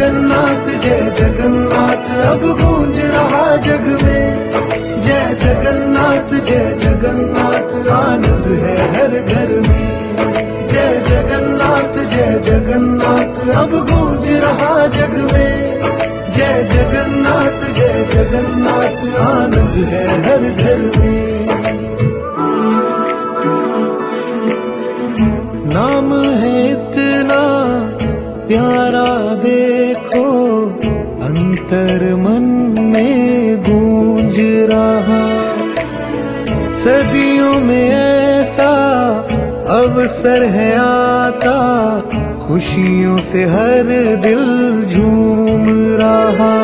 जगन्नाथ जय जगन्नाथ अब गूंज रहा जग में। जय जगन्नाथ जय जगन्नाथ आनंद है हर घर में। जय जगन्नाथ अब गूंज रहा जग में। जय जगन्नाथ आनंद है हर घर में। नाम है इतना प्यारा देखो अंतर मन में गूंज रहा। सदियों में ऐसा अवसर है आता, खुशियों से हर दिल झूम रहा।